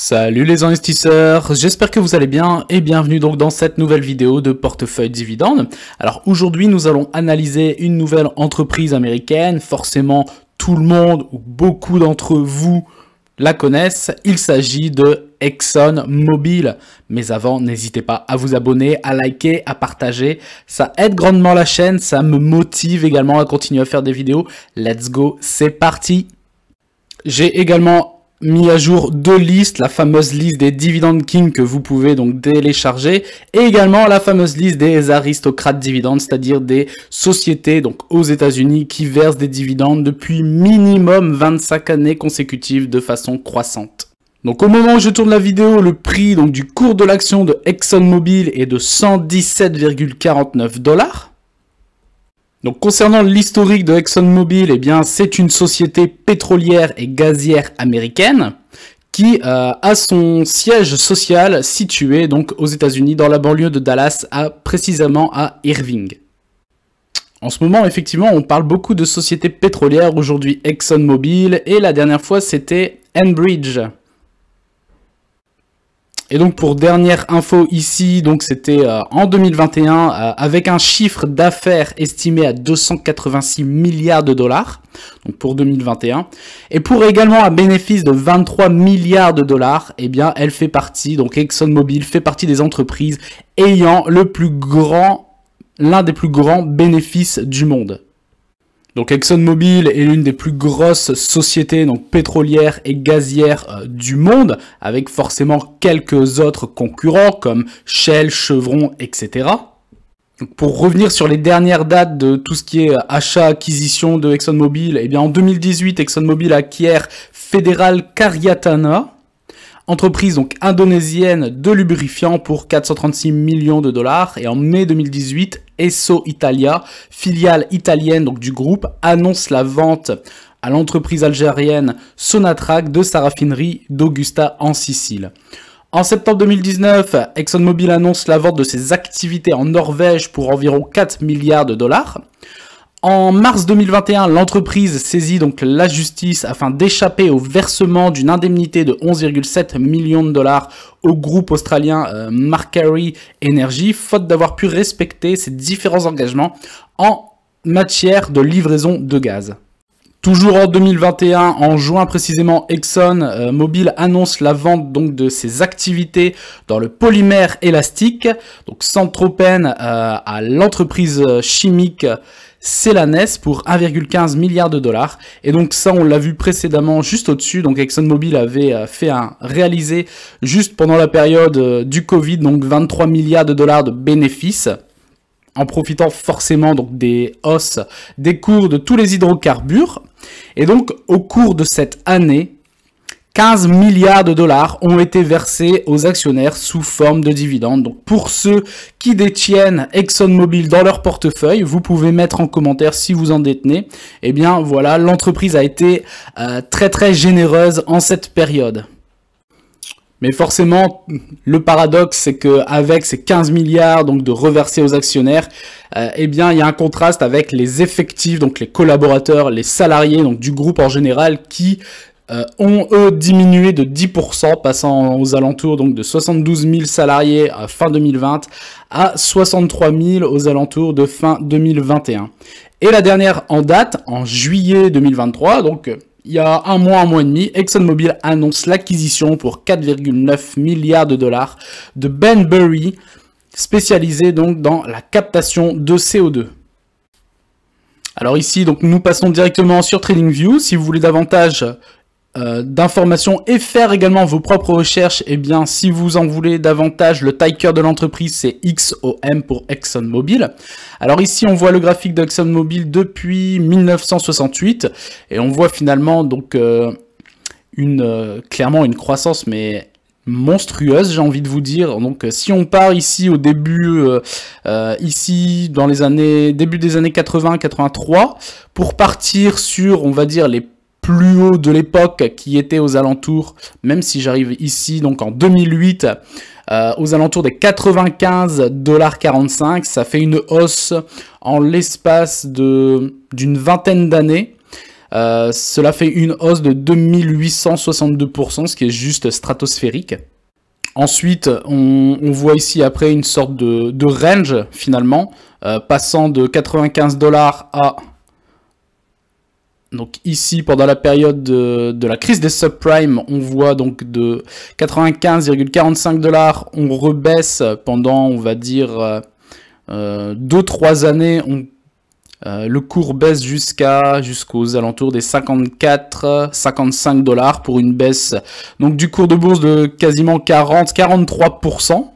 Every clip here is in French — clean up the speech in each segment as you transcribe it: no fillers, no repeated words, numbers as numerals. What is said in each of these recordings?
Salut les investisseurs, j'espère que vous allez bien et bienvenue donc dans cette nouvelle vidéo de portefeuille dividende. Alors aujourd'hui nous allons analyser une nouvelle entreprise américaine, forcément tout le monde ou beaucoup d'entre vous la connaissent, il s'agit de ExxonMobil. Mais avant, n'hésitez pas à vous abonner, à liker, à partager, ça aide grandement la chaîne, ça me motive également à continuer à faire des vidéos. Let's go, c'est parti! J'ai également mis à jour deux listes, la fameuse liste des Dividend Kings que vous pouvez donc télécharger et également la fameuse liste des aristocrates dividendes, c'est-à-dire des sociétés donc aux États-Unis qui versent des dividendes depuis minimum 25 années consécutives de façon croissante. Donc au moment où je tourne la vidéo, le prix donc du cours de l'action de ExxonMobil est de 117,49 $. Donc concernant l'historique de ExxonMobil, eh bien c'est une société pétrolière et gazière américaine qui a son siège social situé donc aux États-Unis dans la banlieue de Dallas, précisément à Irving. En ce moment, effectivement, on parle beaucoup de sociétés pétrolières aujourd'hui, ExxonMobil, et la dernière fois c'était Enbridge. Et donc pour dernière info ici, donc c'était en 2021 avec un chiffre d'affaires estimé à 286 milliards de dollars, donc pour 2021. Et pour également un bénéfice de 23 milliards de dollars, eh bien elle fait partie, donc ExxonMobil fait partie des entreprises ayant l'un des plus grands bénéfices du monde. Donc ExxonMobil est l'une des plus grosses sociétés donc pétrolières et gazières du monde, avec forcément quelques autres concurrents comme Shell, Chevron, etc. Donc pour revenir sur les dernières dates de tout ce qui est achat-acquisition de ExxonMobil, eh bien en 2018, ExxonMobil acquiert Federal Karyatana, entreprise donc indonésienne de lubrifiants pour 436 millions de dollars, et en mai 2018, Esso Italia, filiale italienne donc du groupe, annonce la vente à l'entreprise algérienne Sonatrach de sa raffinerie d'Augusta en Sicile. En septembre 2019, ExxonMobil annonce la vente de ses activités en Norvège pour environ 4 milliards de dollars. En mars 2021, l'entreprise saisit donc la justice afin d'échapper au versement d'une indemnité de 11,7 millions de dollars au groupe australien Macquarie Energy, faute d'avoir pu respecter ses différents engagements en matière de livraison de gaz. Toujours en 2021, en juin précisément, ExxonMobil annonce la vente donc de ses activités dans le polymère élastique, donc Centropène à l'entreprise chimique Celanese pour 1,15 milliard de dollars. Et donc ça, on l'a vu précédemment juste au-dessus. Donc ExxonMobil avait réalisé juste pendant la période du Covid, donc 23 milliards de dollars de bénéfices, en profitant forcément donc des hausses des cours de tous les hydrocarbures. Et donc au cours de cette année, 15 milliards de dollars ont été versés aux actionnaires sous forme de dividendes. Donc pour ceux qui détiennent ExxonMobil dans leur portefeuille, vous pouvez mettre en commentaire si vous en détenez. Eh bien voilà, l'entreprise a été très généreuse en cette période. Mais forcément, le paradoxe, c'est qu'avec ces 15 milliards donc de reversés aux actionnaires, eh bien il y a un contraste avec les effectifs, donc les collaborateurs, les salariés donc du groupe en général qui ont eux diminué de 10%, passant aux alentours donc de 72 000 salariés à fin 2020 à 63 000 aux alentours de fin 2021. Et la dernière en date, en juillet 2023, donc il y a un mois et demi, ExxonMobil annonce l'acquisition pour 4,9 milliards de dollars de Benbury, spécialisé donc dans la captation de CO2. Alors ici, donc nous passons directement sur TradingView. Si vous voulez davantage d'informations et faire également vos propres recherches, eh bien si vous en voulez davantage, le ticker de l'entreprise c'est XOM pour ExxonMobil. Alors ici on voit le graphique d'ExxonMobil depuis 1968 et on voit finalement donc clairement une croissance mais monstrueuse, j'ai envie de vous dire. Donc si on part ici au début, ici dans les années début des années 80-83, pour partir sur on va dire les plus haut de l'époque qui était aux alentours, même si j'arrive ici donc en 2008, aux alentours des 95,45 $, ça fait une hausse en l'espace d'une vingtaine d'années. Cela fait une hausse de 2862%, ce qui est juste stratosphérique. Ensuite, on voit ici après une sorte de range finalement, passant de 95 $ à... Donc ici, pendant la période de la crise des subprimes, on voit donc de 95,45 $, on rebaisse pendant, on va dire, 2-3 années, le cours baisse jusqu'aux alentours des 54-55 $ pour une baisse donc du cours de bourse de quasiment 43%.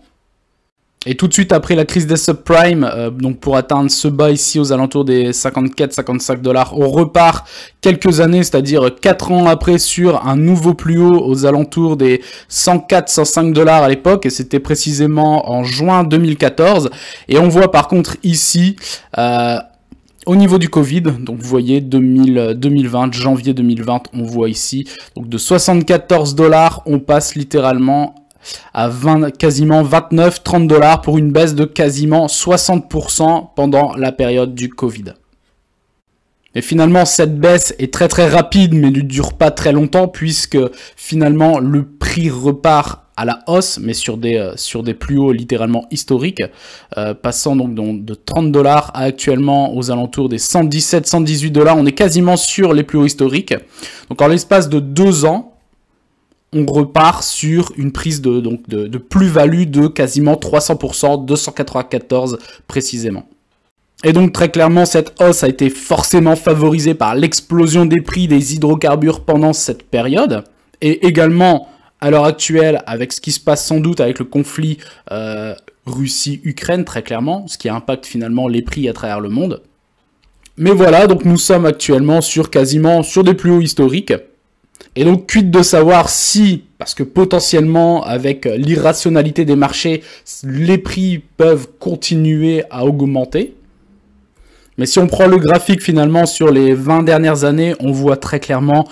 Et tout de suite après la crise des subprimes, donc pour atteindre ce bas ici aux alentours des 54-55 $, on repart quelques années, c'est-à-dire 4 ans après sur un nouveau plus haut aux alentours des 104-105 $ à l'époque, et c'était précisément en juin 2014. Et on voit par contre ici, au niveau du Covid, donc vous voyez 2020, janvier 2020, on voit ici, donc de 74 $, on passe littéralement à quasiment 29-30 $ pour une baisse de quasiment 60% pendant la période du Covid. Et finalement, cette baisse est très très rapide, mais ne dure pas très longtemps, puisque finalement le prix repart à la hausse, mais sur des plus hauts littéralement historiques, passant donc de 30 $ à actuellement aux alentours des 117-118 $. On est quasiment sur les plus hauts historiques. Donc en l'espace de 2 ans, on repart sur une prise de plus-value de quasiment 300%, 294 précisément. Et donc très clairement, cette hausse a été forcément favorisée par l'explosion des prix des hydrocarbures pendant cette période, et également à l'heure actuelle avec ce qui se passe sans doute avec le conflit Russie-Ukraine, très clairement, ce qui impacte finalement les prix à travers le monde. Mais voilà, donc nous sommes actuellement quasiment sur des plus hauts historiques. Et donc, quid de savoir si, parce que potentiellement, avec l'irrationalité des marchés, les prix peuvent continuer à augmenter. Mais si on prend le graphique finalement sur les 20 dernières années, on voit très clairement,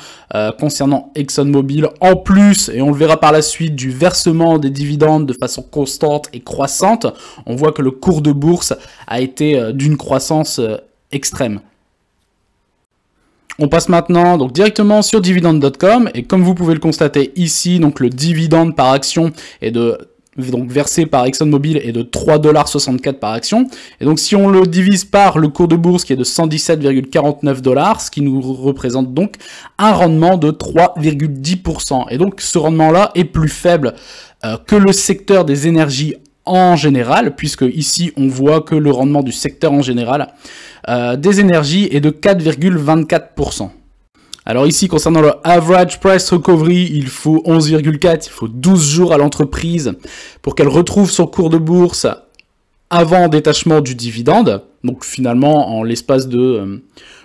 concernant ExxonMobil, en plus, et on le verra par la suite, du versement des dividendes de façon constante et croissante, on voit que le cours de bourse a été d'une croissance extrême. On passe maintenant donc directement sur dividende.com, et comme vous pouvez le constater ici, donc le dividende par action est versé par ExxonMobil est de 3,64 $ par action. Et donc si on le divise par le cours de bourse qui est de 117,49 $, ce qui nous représente donc un rendement de 3,10%. Et donc ce rendement-là est plus faible que le secteur des énergies en général, puisque ici on voit que le rendement du secteur en général des énergies est de 4,24%. Alors ici, concernant le average price recovery, il faut 11,4, il faut 12 jours à l'entreprise pour qu'elle retrouve son cours de bourse avant détachement du dividende. Donc finalement, en l'espace de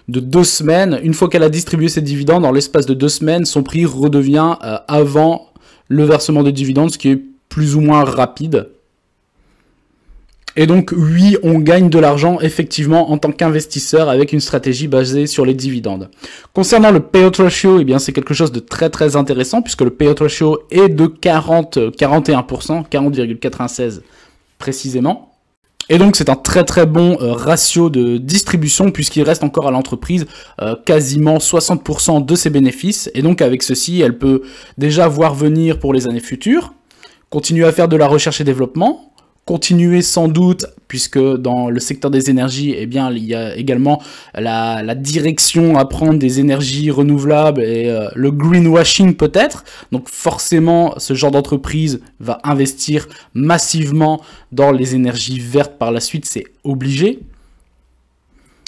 2 semaines, une fois qu'elle a distribué ses dividendes, en l'espace de 2 semaines, son prix redevient avant le versement des dividendes, ce qui est plus ou moins rapide. Et donc oui, on gagne de l'argent effectivement en tant qu'investisseur avec une stratégie basée sur les dividendes. Concernant le payout ratio, eh bien c'est quelque chose de très très intéressant puisque le payout ratio est de 41%, 40,96 précisément. Et donc c'est un très très bon ratio de distribution puisqu'il reste encore à l'entreprise quasiment 60% de ses bénéfices. Et donc avec ceci, elle peut déjà voir venir pour les années futures, continuer à faire de la recherche et développement, continuer sans doute, puisque dans le secteur des énergies, eh bien, il y a également la direction à prendre des énergies renouvelables et le greenwashing peut-être. Donc forcément, ce genre d'entreprise va investir massivement dans les énergies vertes par la suite, c'est obligé.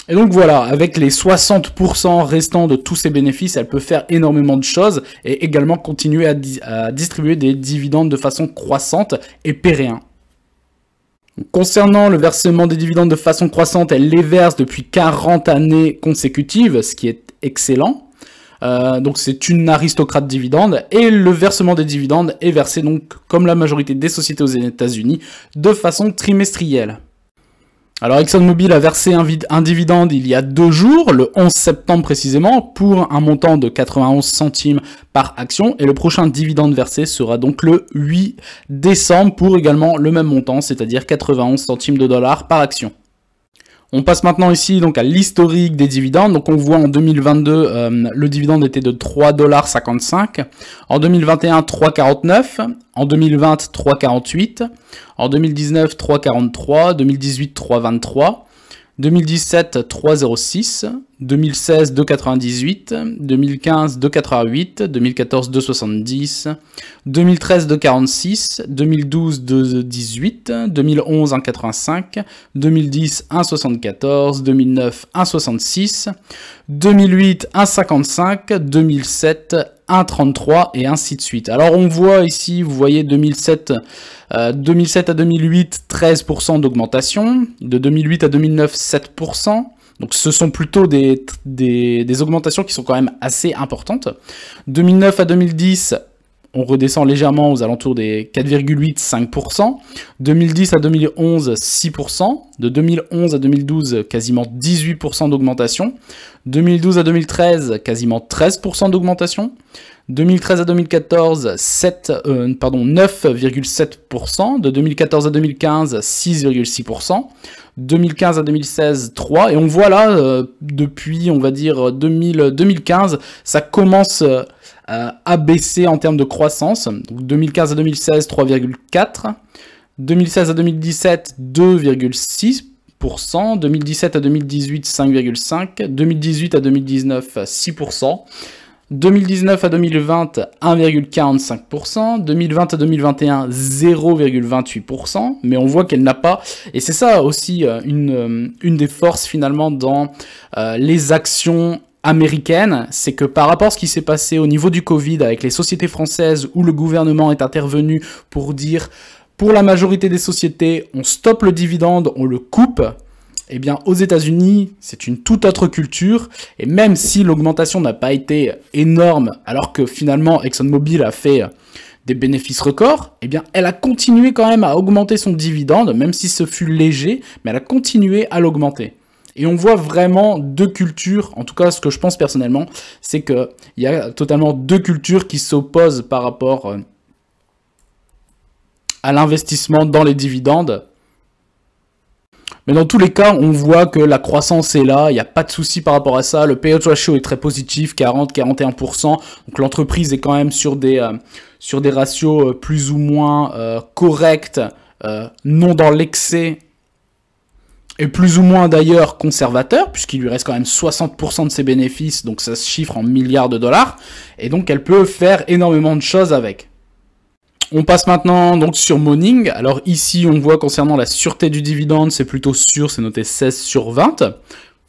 Et donc voilà, avec les 60% restants de tous ces bénéfices, elle peut faire énormément de choses et également continuer à distribuer des dividendes de façon croissante et pérenne. Concernant le versement des dividendes de façon croissante, elle les verse depuis 40 années consécutives, ce qui est excellent. Donc c'est une aristocrate dividende et le versement des dividendes est versé donc comme la majorité des sociétés aux États-Unis de façon trimestrielle. Alors ExxonMobil a versé un dividende il y a 2 jours, le 11 septembre précisément, pour un montant de 91 centimes par action. Et le prochain dividende versé sera donc le 8 décembre pour également le même montant, c'est-à-dire 91 centimes de dollars par action. On passe maintenant ici donc à l'historique des dividendes. Donc on voit en 2022, le dividende était de 3,55 $. En 2021, 3,49 $. En 2020, 3,48 $. En 2019, 3,43 $. 2018, 3,23 $. 2017, 3,06 $. 2016, 2,98 $. 2015, 2,88 $. 2014, 2,70 $. 2013, 2,46 $. 2012, 2,18 $. 2011, 1,85 $. 2010, 1,74 $. 2009, 1,66 $. 2008, 1,55 $. 2007, 1,33 et ainsi de suite. Alors on voit ici, vous voyez 2007 à 2008, 13% d'augmentation. De 2008 à 2009, 7%. Donc ce sont plutôt des augmentations qui sont quand même assez importantes. 2009 à 2010, on redescend légèrement aux alentours des 4,8-5%. 2010 à 2011, 6%. De 2011 à 2012, quasiment 18% d'augmentation. 2012 à 2013, quasiment 13% d'augmentation. 2013 à 2014, 9,7%. De 2014 à 2015, 6,6%. 2015 à 2016, 3. Et on voit là, depuis, on va dire, 2015, ça commence à baisser en termes de croissance. Donc 2015 à 2016, 3,4. 2016 à 2017, 2,6%. 2017 à 2018, 5,5. 2018 à 2019, 6%. 2019 à 2020, 1,45%, 2020 à 2021, 0,28%, mais on voit qu'elle n'a pas, et c'est ça aussi une des forces finalement dans les actions américaines, c'est que par rapport à ce qui s'est passé au niveau du Covid avec les sociétés françaises où le gouvernement est intervenu pour dire, pour la majorité des sociétés, on stoppe le dividende, on le coupe. Eh bien, aux États-Unis, c'est une toute autre culture, et même si l'augmentation n'a pas été énorme, alors que finalement ExxonMobil a fait des bénéfices records, eh bien, elle a continué quand même à augmenter son dividende, même si ce fut léger, mais elle a continué à l'augmenter. Et on voit vraiment deux cultures, en tout cas ce que je pense personnellement, c'est qu'il y a totalement deux cultures qui s'opposent par rapport à l'investissement dans les dividendes. Mais dans tous les cas, on voit que la croissance est là, il n'y a pas de souci par rapport à ça. Le payout ratio est très positif, 40-41%. Donc l'entreprise est quand même sur des ratios plus ou moins corrects, non dans l'excès, et plus ou moins d'ailleurs conservateur, puisqu'il lui reste quand même 60% de ses bénéfices, donc ça se chiffre en milliards de dollars. Et donc elle peut faire énormément de choses avec. On passe maintenant donc sur Morning. Alors ici, on voit concernant la sûreté du dividende, c'est plutôt sûr, c'est noté 16 sur 20.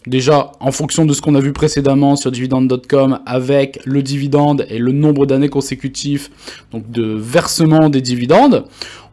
Déjà, en fonction de ce qu'on a vu précédemment sur dividende.com, avec le dividende et le nombre d'années consécutives donc de versement des dividendes.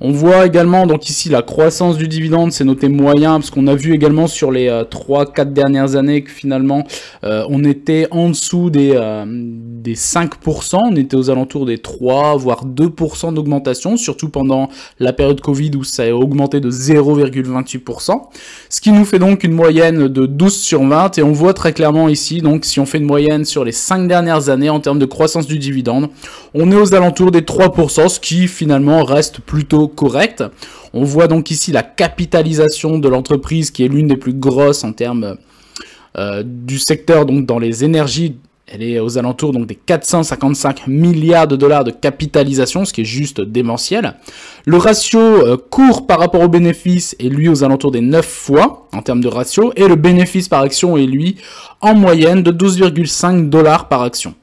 On voit également donc ici la croissance du dividende, c'est noté moyen, parce qu'on a vu également sur les 3-4 dernières années que finalement on était en dessous des 5%, on était aux alentours des 3 voire 2% d'augmentation, surtout pendant la période Covid où ça a augmenté de 0,28%, ce qui nous fait donc une moyenne de 12 sur 20, et on voit très clairement ici, donc si on fait une moyenne sur les 5 dernières années en termes de croissance du dividende, on est aux alentours des 3%, ce qui finalement reste plutôt correct. On voit donc ici la capitalisation de l'entreprise qui est l'une des plus grosses en termes du secteur, donc dans les énergies. Elle est aux alentours donc des 455 milliards de dollars de capitalisation, ce qui est juste démentiel. Le ratio court par rapport au bénéfice est lui aux alentours des 9 fois en termes de ratio, et le bénéfice par action est lui en moyenne de 12,5 dollars par action.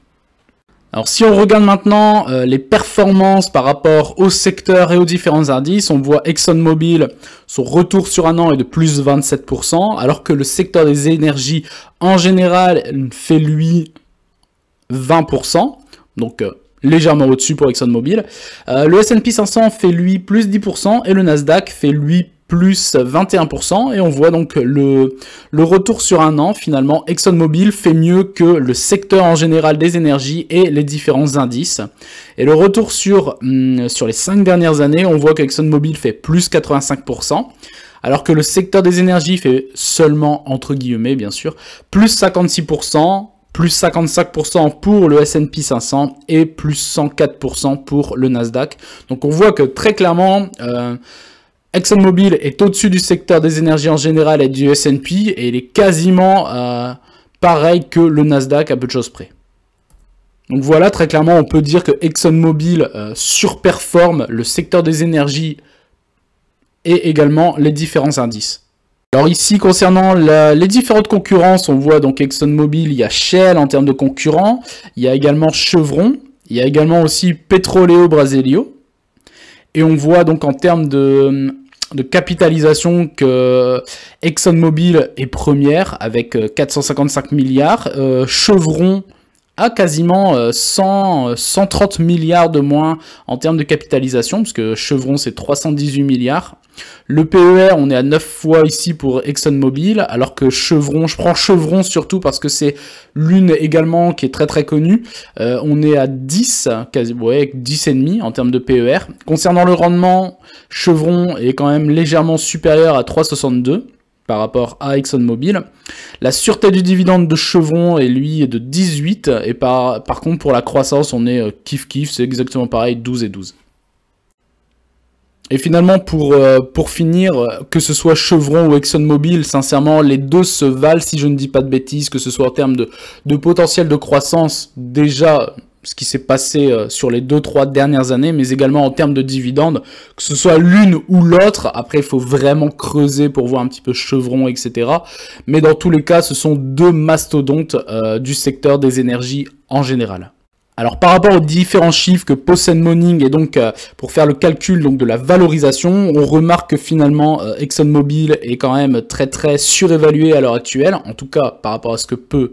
Alors si on regarde maintenant les performances par rapport au secteur et aux différents indices, on voit ExxonMobil, son retour sur un an est de plus 27%, alors que le secteur des énergies en général fait lui 20%, donc légèrement au-dessus pour ExxonMobil. Le S&P 500 fait lui plus 10% et le Nasdaq fait lui plus 21%, et on voit donc le retour sur un an, finalement, ExxonMobil fait mieux que le secteur en général des énergies et les différents indices. Et le retour sur les 5 dernières années, on voit qu'ExxonMobil fait plus 85%, alors que le secteur des énergies fait seulement, entre guillemets bien sûr, plus 56%, plus 55% pour le S&P 500 et plus 104% pour le Nasdaq. Donc on voit que très clairement, ExxonMobil est au-dessus du secteur des énergies en général et du S&P, et il est quasiment pareil que le Nasdaq à peu de choses près. Donc voilà, très clairement, on peut dire que ExxonMobil surperforme le secteur des énergies et également les différents indices. Alors ici, concernant les différentes concurrences, on voit donc ExxonMobil, il y a Shell en termes de concurrents, il y a également Chevron, il y a également aussi Petroleo Brasilio, et on voit donc en termes de capitalisation que ExxonMobil est première avec 455 milliards, Chevron a quasiment 130 milliards de moins en termes de capitalisation, parce que Chevron c'est 318 milliards. Le PER, on est à 9 fois ici pour ExxonMobil, alors que Chevron, je prends Chevron surtout parce que c'est l'une également qui est très très connue, on est à 10, quasi, ouais, 10,5 en termes de PER. Concernant le rendement, Chevron est quand même légèrement supérieur à 3,62 par rapport à ExxonMobil. La sûreté du dividende de Chevron est lui de 18, et par contre pour la croissance on est kiff-kiff, c'est exactement pareil, 12 et 12. Et finalement, pour finir, que ce soit Chevron ou ExxonMobil, sincèrement, les deux se valent, si je ne dis pas de bêtises, que ce soit en termes de potentiel de croissance, déjà, ce qui s'est passé sur les 2-3 dernières années, mais également en termes de dividendes, que ce soit l'une ou l'autre. Après, il faut vraiment creuser pour voir un petit peu Chevron, etc. Mais dans tous les cas, ce sont deux mastodontes du secteur des énergies en général. Alors par rapport aux différents chiffres que possède Morning, et donc pour faire le calcul donc de la valorisation, on remarque que finalement ExxonMobil est quand même très très surévalué à l'heure actuelle, en tout cas par rapport à ce que peut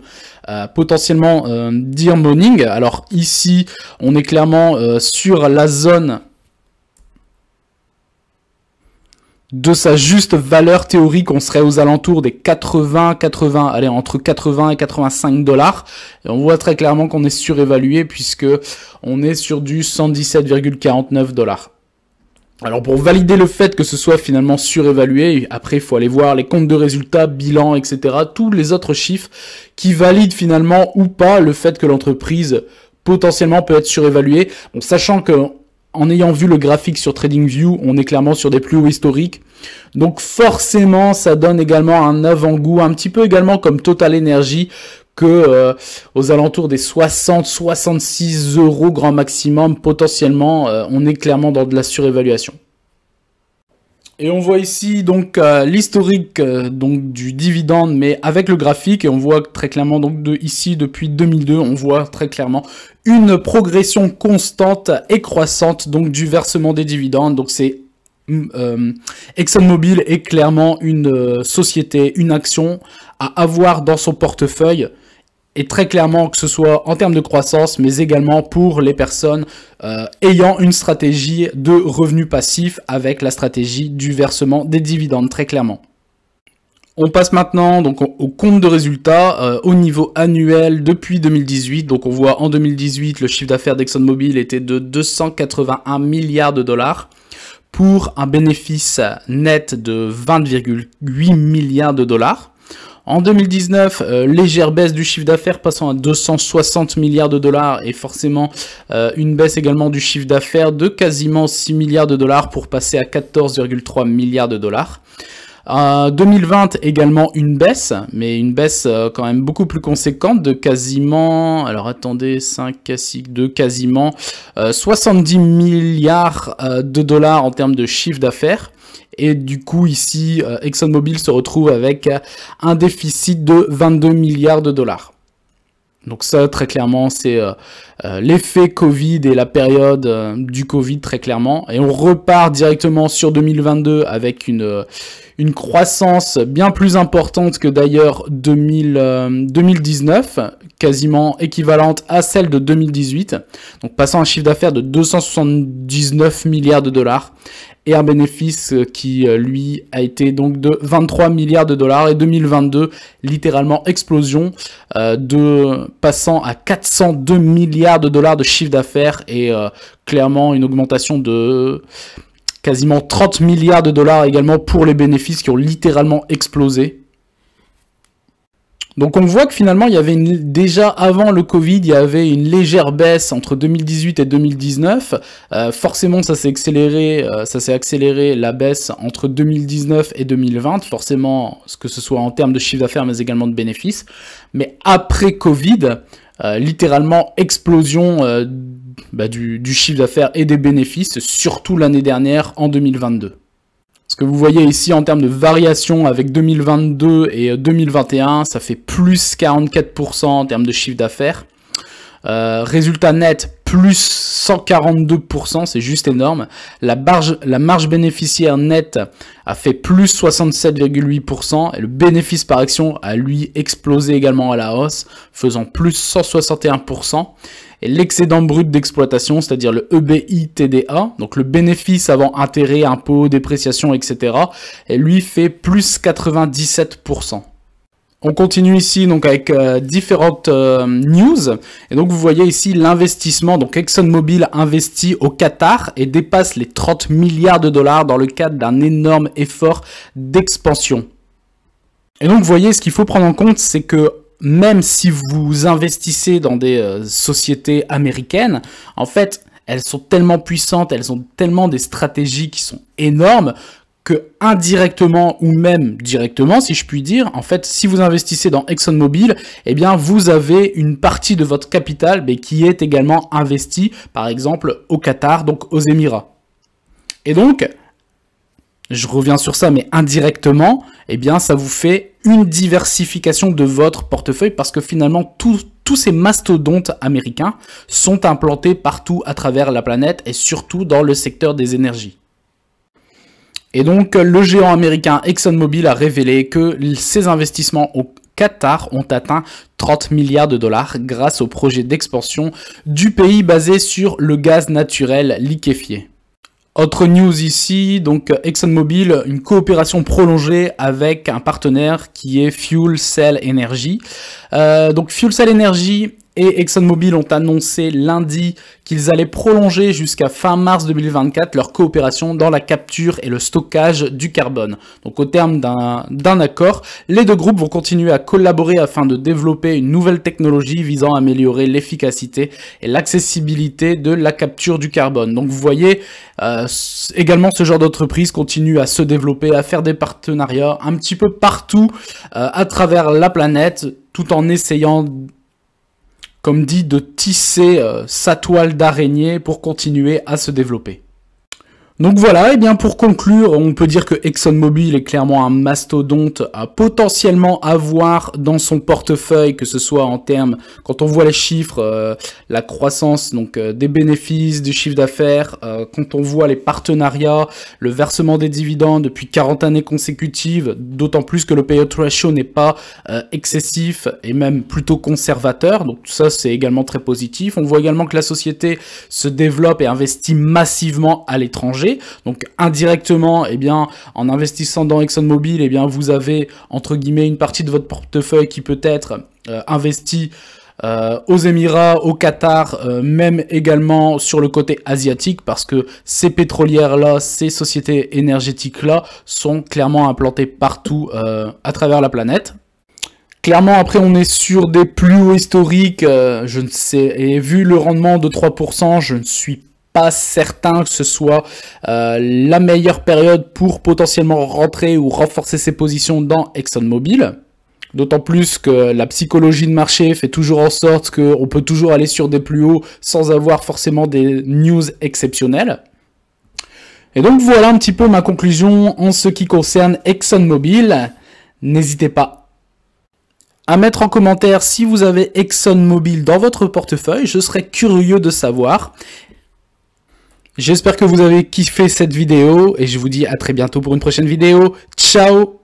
potentiellement dire Morning. Alors ici on est clairement sur la zone de sa juste valeur théorique, on serait aux alentours des allez, entre 80 et 85 dollars. Et on voit très clairement qu'on est surévalué puisque on est sur du 117,49 dollars. Alors pour valider le fait que ce soit finalement surévalué, après il faut aller voir les comptes de résultats, bilan, etc. Tous les autres chiffres qui valident finalement ou pas le fait que l'entreprise potentiellement peut être surévaluée. Bon, sachant que en ayant vu le graphique sur TradingView, on est clairement sur des plus hauts historiques. Donc forcément, ça donne également un avant-goût, un petit peu également comme Total Energy, que aux alentours des 60-66 € grand maximum, potentiellement, on est clairement dans de la surévaluation. Et on voit ici donc l'historique donc du dividende, mais avec le graphique, et on voit très clairement donc ici depuis 2002, on voit très clairement une progression constante et croissante donc du versement des dividendes. Donc c'est ExxonMobil est clairement une société, une action à avoir dans son portefeuille. Et très clairement, que ce soit en termes de croissance, mais également pour les personnes ayant une stratégie de revenus passifs avec la stratégie du versement des dividendes, très clairement. On passe maintenant donc au compte de résultats au niveau annuel depuis 2018. Donc on voit en 2018, le chiffre d'affaires d'ExxonMobil était de 281 milliards de dollars pour un bénéfice net de 20,8 milliards de dollars. En 2019, légère baisse du chiffre d'affaires passant à 260 milliards de dollars et forcément une baisse également du chiffre d'affaires de quasiment 6 milliards de dollars pour passer à 14,3 milliards de dollars. 2020 également une baisse, mais une baisse quand même beaucoup plus conséquente de quasiment, alors attendez, 5 à 6, de quasiment 70 milliards de dollars en termes de chiffre d'affaires. Et du coup, ici, ExxonMobil se retrouve avec un déficit de 22 milliards de dollars. Donc ça, très clairement, c'est l'effet Covid et la période du Covid, très clairement. Et on repart directement sur 2022 avec une croissance bien plus importante que d'ailleurs 2019, quasiment équivalente à celle de 2018. Donc passant à un chiffre d'affaires de 279 milliards de dollars. Et un bénéfice qui, lui, a été donc de 23 milliards de dollars. Et 2022, littéralement explosion, passant à 402 milliards de dollars de chiffre d'affaires. Et clairement, une augmentation de quasiment 30 milliards de dollars également pour les bénéfices qui ont littéralement explosé. Donc on voit que finalement, il y avait déjà avant le Covid, il y avait une légère baisse entre 2018 et 2019. Forcément, ça s'est accéléré la baisse entre 2019 et 2020, forcément, que ce soit en termes de chiffre d'affaires, mais également de bénéfices. Mais après Covid, littéralement explosion du chiffre d'affaires et des bénéfices, surtout l'année dernière, en 2022. Ce que vous voyez ici en termes de variation avec 2022 et 2021, ça fait plus 44% en termes de chiffre d'affaires. Résultat net, plus 142%, c'est juste énorme. La marge bénéficiaire nette a fait plus 67,8% et le bénéfice par action a lui explosé également à la hausse, faisant plus 161%. Et l'excédent brut d'exploitation, c'est-à-dire le EBITDA, donc le bénéfice avant intérêts, impôts, dépréciation, etc., et lui fait plus 97%. On continue ici donc avec différentes news, et donc vous voyez ici l'investissement, donc ExxonMobil investit au Qatar et dépasse les 30 milliards de dollars dans le cadre d'un énorme effort d'expansion. Et donc vous voyez, ce qu'il faut prendre en compte, c'est que même si vous investissez dans des sociétés américaines, en fait, elles sont tellement puissantes, elles ont tellement des stratégies qui sont énormes, que indirectement ou même directement, si je puis dire, en fait, si vous investissez dans ExxonMobil, eh bien, vous avez une partie de votre capital qui est également investie, par exemple, au Qatar, donc aux Émirats. Et donc, je reviens sur ça, mais indirectement, eh bien, ça vous fait une diversification de votre portefeuille parce que finalement, tous ces mastodontes américains sont implantés partout à travers la planète et surtout dans le secteur des énergies. Et donc, le géant américain ExxonMobil a révélé que ses investissements au Qatar ont atteint 30 milliards de dollars grâce au projet d'expansion du pays basé sur le gaz naturel liquéfié. Autre news ici, donc ExxonMobil, une coopération prolongée avec un partenaire qui est Fuel Cell Energy. Donc Fuel Cell Energy et ExxonMobil ont annoncé lundi qu'ils allaient prolonger jusqu'à fin mars 2024 leur coopération dans la capture et le stockage du carbone. Donc au terme d'un accord, les deux groupes vont continuer à collaborer afin de développer une nouvelle technologie visant à améliorer l'efficacité et l'accessibilité de la capture du carbone. Donc vous voyez, également ce genre d'entreprise continue à se développer, à faire des partenariats un petit peu partout à travers la planète, tout en essayant, comme dit, de tisser sa toile d'araignée pour continuer à se développer. Donc voilà, et bien pour conclure, on peut dire que ExxonMobil est clairement un mastodonte à potentiellement avoir dans son portefeuille, que ce soit en termes, quand on voit les chiffres, la croissance donc des bénéfices, du chiffre d'affaires, quand on voit les partenariats, le versement des dividendes depuis 40 années consécutives, d'autant plus que le payout ratio n'est pas excessif et même plutôt conservateur, donc tout ça c'est également très positif. On voit également que la société se développe et investit massivement à l'étranger. Donc indirectement, eh bien, en investissant dans ExxonMobil, eh bien, vous avez entre guillemets une partie de votre portefeuille qui peut être investie aux Émirats, au Qatar, même également sur le côté asiatique, parce que ces pétrolières-là, ces sociétés énergétiques-là sont clairement implantées partout à travers la planète. Clairement, après, on est sur des plus hauts historiques, je ne sais, et vu le rendement de 3%, je ne suis pas certain que ce soit la meilleure période pour potentiellement rentrer ou renforcer ses positions dans ExxonMobil. D'autant plus que la psychologie de marché fait toujours en sorte qu'on peut toujours aller sur des plus hauts sans avoir forcément des news exceptionnelles. Et donc voilà un petit peu ma conclusion en ce qui concerne ExxonMobil. N'hésitez pas à mettre en commentaire si vous avez ExxonMobil dans votre portefeuille, je serais curieux de savoir. J'espère que vous avez kiffé cette vidéo et je vous dis à très bientôt pour une prochaine vidéo. Ciao!